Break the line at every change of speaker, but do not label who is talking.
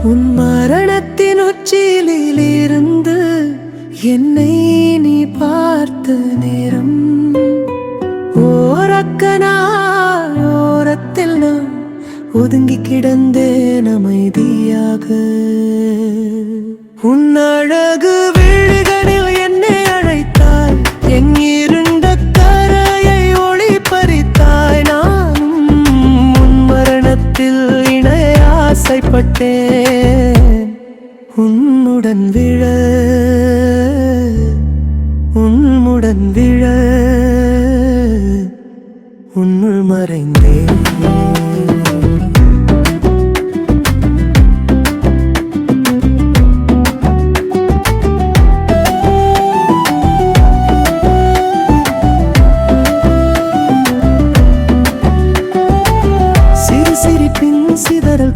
உன் மரணத்தின் உச்சியிலிருந்து என்னை நீ பார்த்த நேரம் ஓரத்தில் நான் ஒதுங்கி கிடந்தேன் அமைதியாக. உன் அழகு விழிகளில் என்னை அழைத்தாய், எங்கிருந்த கரையை ஒளி பறித்தாய். நானும் உன் மரணத்தில் இணைய ஆசைப்பட்டேன். உன்னுடன் விழ உன்னுள் மறைந்தேன். சிறு சிரிப்பின் சிதறல்